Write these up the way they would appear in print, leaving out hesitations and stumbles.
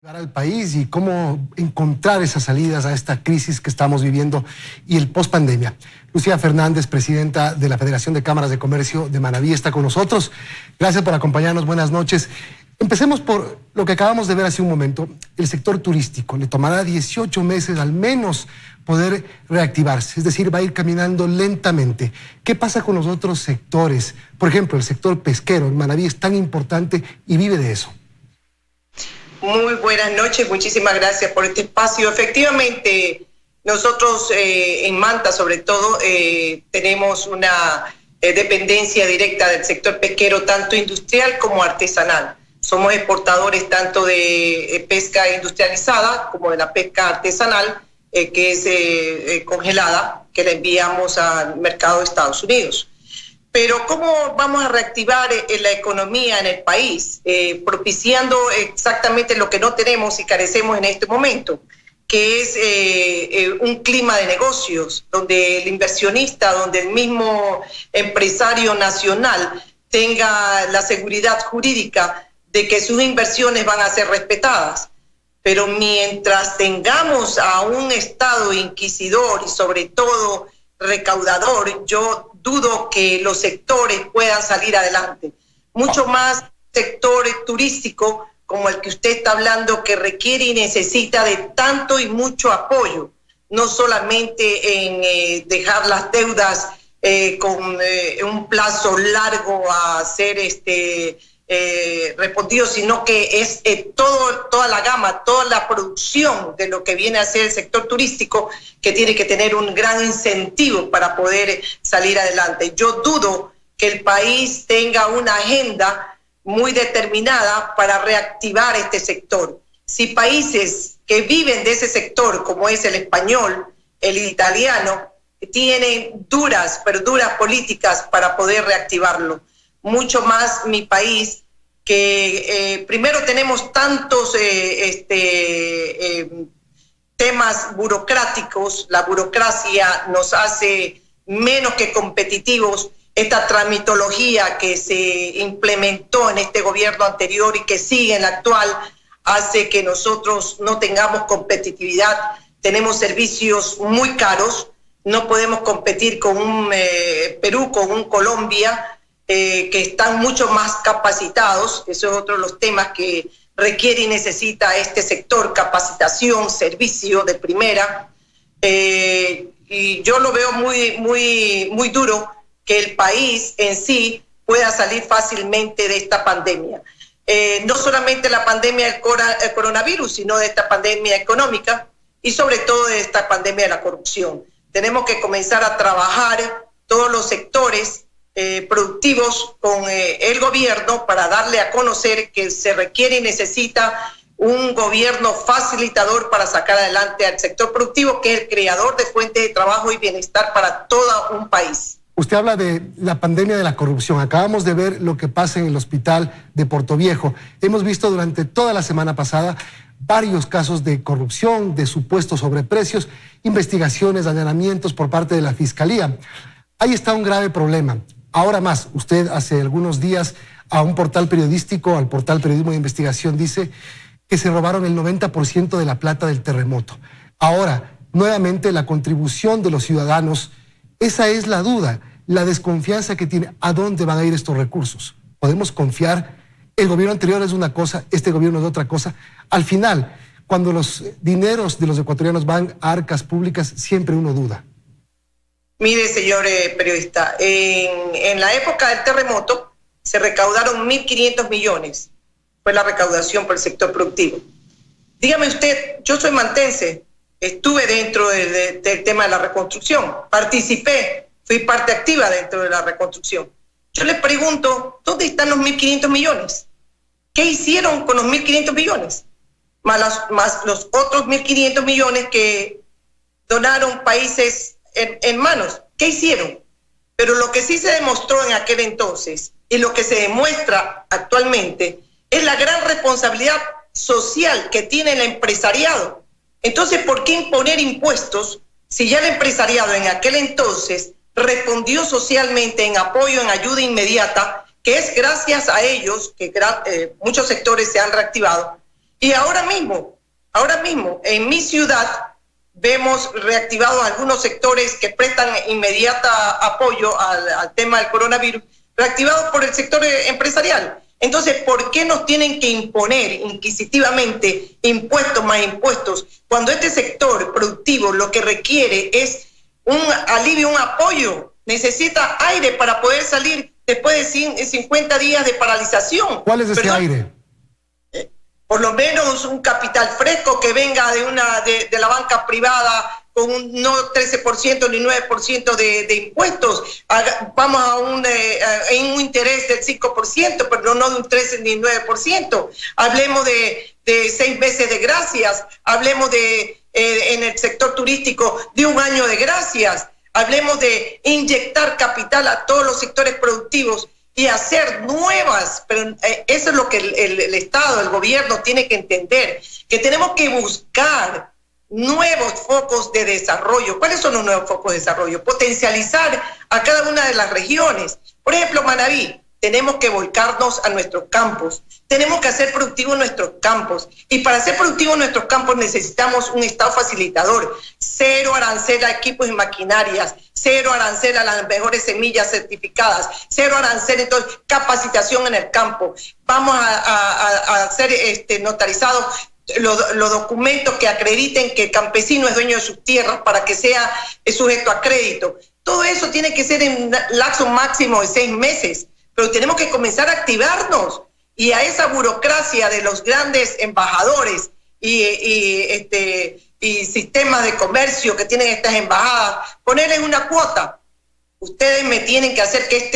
Al país y cómo encontrar esas salidas a esta crisis que estamos viviendo y el post-pandemia. Lucía Fernández, presidenta de la Federación de Cámaras de Comercio de Manabí, está con nosotros. Gracias por acompañarnos, buenas noches. Empecemos por lo que acabamos de ver hace un momento, el sector turístico. Le tomará 18 meses al menos poder reactivarse, es decir, va a ir caminando lentamente. ¿Qué pasa con los otros sectores? Por ejemplo, el sector pesquero en Manabí es tan importante y vive de eso. Muy buenas noches, muchísimas gracias por este espacio. Efectivamente, nosotros en Manta, sobre todo, tenemos una dependencia directa del sector pesquero, tanto industrial como artesanal. Somos exportadores tanto de pesca industrializada como de la pesca artesanal, que es congelada, que la enviamos al mercado de Estados Unidos. Pero ¿cómo vamos a reactivar la economía en el país? Propiciando exactamente lo que no tenemos y carecemos en este momento, que es un clima de negocios, donde el inversionista, donde el mismo empresario nacional tenga la seguridad jurídica de que sus inversiones van a ser respetadas. Pero mientras tengamos a un Estado inquisidor y sobre todo recaudador, yo dudo que los sectores puedan salir adelante. Mucho más sector turístico como el que usted está hablando, que requiere y necesita de tanto y mucho apoyo, no solamente en dejar las deudas con un plazo largo a ser respondido, sino que es toda la gama, toda la producción de lo que viene a ser el sector turístico, que tiene que tener un gran incentivo para poder salir adelante. Yo dudo que el país tenga una agenda muy determinada para reactivar este sector. Si países que viven de ese sector, como es el español, el italiano, tienen duras políticas para poder reactivarlo. Mucho más mi país, que primero tenemos tantos temas burocráticos. La burocracia nos hace menos que competitivos. Esta tramitología que se implementó en este gobierno anterior y que sigue en la actual hace que nosotros no tengamos competitividad. Tenemos servicios muy caros, no podemos competir con un Perú, con un Colombia, que están mucho más capacitados. Eso es otro de los temas que requiere y necesita este sector: capacitación, servicio de primera. Y yo lo veo muy duro que el país en sí pueda salir fácilmente de esta pandemia. No solamente la pandemia del coronavirus, sino de esta pandemia económica y sobre todo de esta pandemia de la corrupción. Tenemos que comenzar a trabajar todos los sectores productivos con el gobierno para darle a conocer que se requiere y necesita un gobierno facilitador para sacar adelante al sector productivo, que es el creador de fuentes de trabajo y bienestar para todo un país. Usted habla de la pandemia de la corrupción. Acabamos de ver lo que pasa en el hospital de Portoviejo. Hemos visto durante toda la semana pasada varios casos de corrupción, de supuestos sobreprecios, investigaciones, allanamientos por parte de la Fiscalía. Ahí está un grave problema. Ahora más, usted hace algunos días a un portal periodístico, al portal Periodismo de Investigación, dice que se robaron el 90% de la plata del terremoto. Ahora, nuevamente la contribución de los ciudadanos, esa es la duda, la desconfianza que tiene. ¿A dónde van a ir estos recursos? ¿Podemos confiar? El gobierno anterior es una cosa, este gobierno es otra cosa. Al final, cuando los dineros de los ecuatorianos van a arcas públicas, siempre uno duda. Mire, señor periodista, en la época del terremoto se recaudaron 1.500 millones. Fue la recaudación por el sector productivo. Dígame usted, yo soy mantense, estuve dentro del tema de la reconstrucción, participé, fui parte activa dentro de la reconstrucción. Yo les pregunto, ¿dónde están los 1.500 millones? ¿Qué hicieron con los 1.500 millones? Más los otros 1.500 millones que donaron países en manos. ¿Qué hicieron? Pero lo que sí se demostró en aquel entonces y lo que se demuestra actualmente es la gran responsabilidad social que tiene el empresariado. Entonces, ¿por qué imponer impuestos si ya el empresariado en aquel entonces respondió socialmente en apoyo, en ayuda inmediata, que es gracias a ellos que muchos sectores se han reactivado? Y ahora mismo, en mi ciudad, vemos reactivados algunos sectores que prestan inmediata apoyo al tema del coronavirus, reactivados por el sector empresarial. Entonces, ¿por qué nos tienen que imponer inquisitivamente impuestos más impuestos cuando este sector productivo lo que requiere es un alivio, un apoyo? Necesita aire para poder salir después de 50 días de paralización. ¿Cuál es ese aire? Por lo menos un capital fresco que venga de la banca privada con un no 13% ni 9% de impuestos. Vamos a un interés del 5%, pero no de un 13 ni 9%. Hablemos de 6 meses de gracias, hablemos en el sector turístico de 1 año de gracias, hablemos de inyectar capital a todos los sectores productivos y hacer nuevas, pero eso es lo que el Estado, el gobierno tiene que entender, que tenemos que buscar nuevos focos de desarrollo. ¿Cuáles son los nuevos focos de desarrollo? Potencializar a cada una de las regiones. Por ejemplo, Manabí, tenemos que volcarnos a nuestros campos, tenemos que hacer productivos nuestros campos, y para hacer productivos nuestros campos necesitamos un Estado facilitador, 0 arancel a equipos y maquinarias, 0 arancel a las mejores semillas certificadas, 0 arancel, entonces capacitación en el campo. Vamos a hacer notarizados los documentos que acrediten que el campesino es dueño de sus tierras para que sea sujeto a crédito. Todo eso tiene que ser en lapso máximo de 6 meses. Pero tenemos que comenzar a activarnos, y a esa burocracia de los grandes embajadores y sistemas de comercio que tienen estas embajadas, ponerles una cuota. Ustedes me tienen que hacer que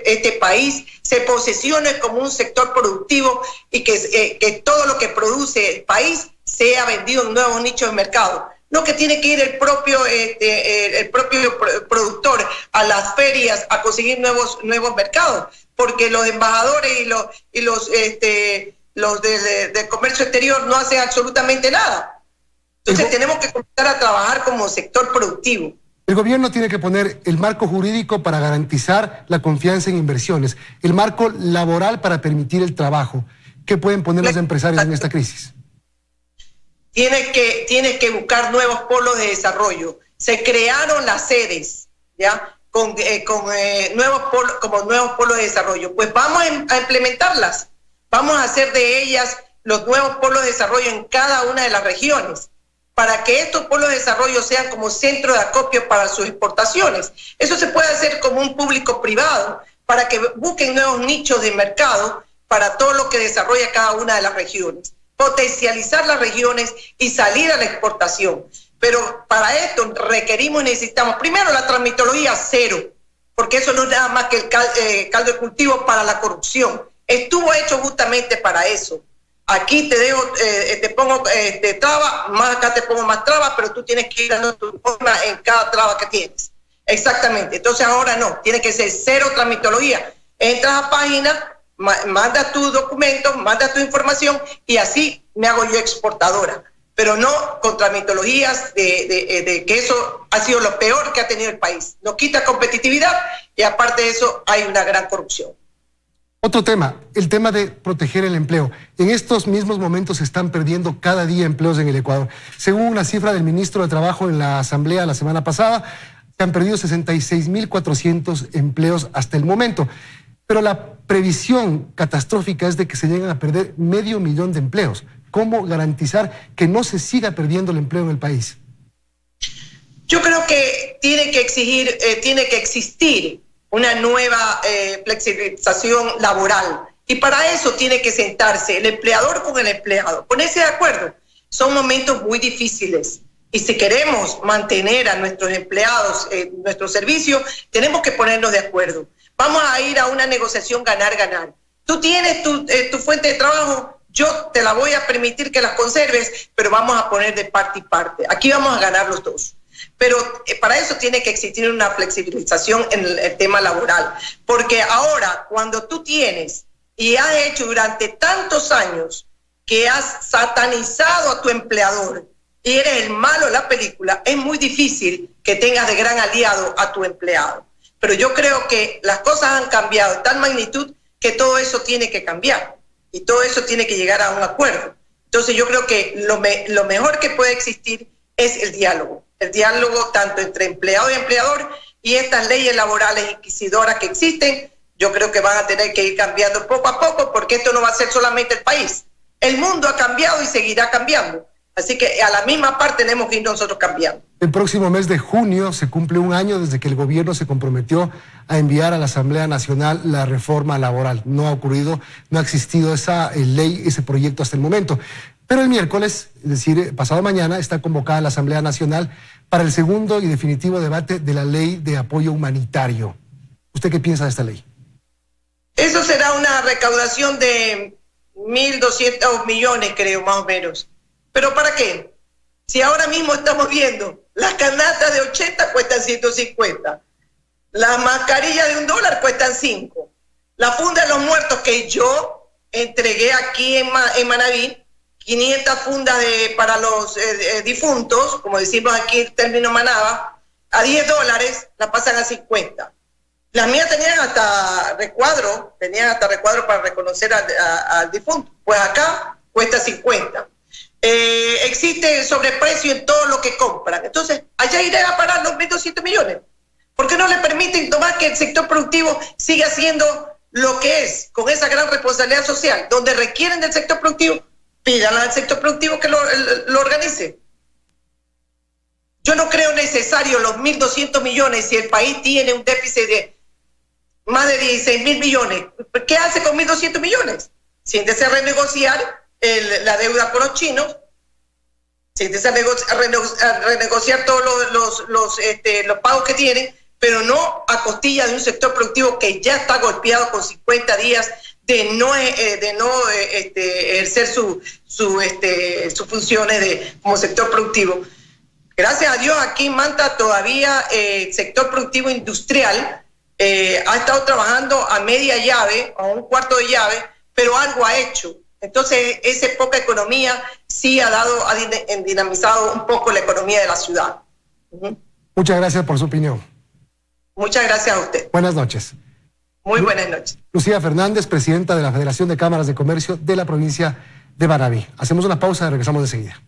este país se posesione como un sector productivo y que todo lo que produce el país sea vendido en nuevos nichos de mercado. No que tiene que ir el propio productor a las ferias a conseguir nuevos mercados, porque los embajadores y los de comercio exterior no hacen absolutamente nada. Entonces tenemos que comenzar a trabajar como sector productivo. El gobierno tiene que poner el marco jurídico para garantizar la confianza en inversiones, el marco laboral para permitir el trabajo. ¿Qué pueden poner los empresarios en esta crisis? Tienes que buscar nuevos polos de desarrollo. Se crearon las sedes, ¿ya? Con nuevos polos de desarrollo. Pues vamos a implementarlas. Vamos a hacer de ellas los nuevos polos de desarrollo en cada una de las regiones, para que estos polos de desarrollo sean como centro de acopio para sus exportaciones. Eso se puede hacer como un público-privado, para que busquen nuevos nichos de mercado para todo lo que desarrolla cada una de las regiones. Potencializar las regiones y salir a la exportación. Pero para esto requerimos y necesitamos, primero, la transmitología 0, porque eso no es nada más que el caldo de cultivo para la corrupción. Estuvo hecho justamente para eso. Aquí te pongo traba, más acá te pongo más traba, pero tú tienes que ir dando tu forma en cada traba que tienes. Exactamente. Entonces ahora no, tiene que ser 0 transmitología. Entras a página, manda tu documento, manda tu información, y así me hago yo exportadora, pero no con tramitologías de que eso ha sido lo peor que ha tenido el país. Nos quita competitividad y aparte de eso hay una gran corrupción. Otro tema, el tema de proteger el empleo. En estos mismos momentos se están perdiendo cada día empleos en el Ecuador. Según una cifra del ministro de Trabajo en la Asamblea la semana pasada, se han perdido 66.400 empleos hasta el momento. Pero la previsión catastrófica es de que se lleguen a perder 500.000 de empleos. ¿Cómo garantizar que no se siga perdiendo el empleo en el país? Yo creo que tiene que existir una nueva flexibilización laboral, y para eso tiene que sentarse el empleador con el empleado, ponerse de acuerdo. Son momentos muy difíciles, y si queremos mantener a nuestros empleados en nuestro servicio, tenemos que ponernos de acuerdo. Vamos a ir a una negociación ganar-ganar. Tú tienes tu fuente de trabajo, yo te la voy a permitir que las conserves, pero vamos a poner de parte y parte. Aquí vamos a ganar los dos. Pero para eso tiene que existir una flexibilización en el tema laboral. Porque ahora, cuando tú tienes y has hecho durante tantos años que has satanizado a tu empleador y eres el malo de la película, es muy difícil que tengas de gran aliado a tu empleado. Pero yo creo que las cosas han cambiado de tal magnitud que todo eso tiene que cambiar y todo eso tiene que llegar a un acuerdo. Entonces yo creo que lo mejor que puede existir es el diálogo tanto entre empleado y empleador, y estas leyes laborales inquisidoras que existen, yo creo que van a tener que ir cambiando poco a poco, porque esto no va a ser solamente el país. El mundo ha cambiado y seguirá cambiando. Así que a la misma parte tenemos que ir nosotros cambiando. El próximo mes de junio se cumple un año desde que el gobierno se comprometió a enviar a la Asamblea Nacional la reforma laboral. No ha ocurrido, no ha existido esa ley, ese proyecto hasta el momento. Pero el miércoles, es decir, pasado mañana, está convocada la Asamblea Nacional para el segundo y definitivo debate de la ley de apoyo humanitario. ¿Usted qué piensa de esta ley? Eso será una recaudación de 1.200 millones, creo, más o menos. ¿Pero para qué? Si ahora mismo estamos viendo, las canastas de 80 cuestan 150, las mascarillas de $1 cuestan 5, la funda de los muertos que yo entregué aquí en Manaví, 500 fundas para los difuntos, como decimos aquí el término Manaba, a $10, la pasan a 50. Las mías tenían hasta recuadro para reconocer al difunto. Pues acá cuesta 50. Existe sobreprecio en todo lo que compran. Entonces, allá irán a parar los 1.200 millones. ¿Por qué no le permiten tomar que el sector productivo siga siendo lo que es, con esa gran responsabilidad social, donde requieren del sector productivo? Pídanle al sector productivo que lo organice. Yo no creo necesario los 1.200 millones si el país tiene un déficit de más de 16.000 millones. ¿Qué hace con 1.200 millones? Siéntese a renegociar la deuda con los chinos, siéntese a renegociar todos los pagos que tienen, pero no a costilla de un sector productivo que ya está golpeado con 50 días de no ejercer sus funciones como sector productivo. Gracias a Dios aquí en Manta todavía el sector productivo industrial ha estado trabajando a media llave, a un cuarto de llave, pero algo ha hecho. Entonces esa poca economía sí ha dinamizado un poco la economía de la ciudad. Muchas gracias por su opinión. Muchas gracias a usted. Buenas noches. Muy buenas noches. Lucía Fernández, presidenta de la Federación de Cámaras de Comercio de la provincia de Manaví. Hacemos una pausa y regresamos enseguida.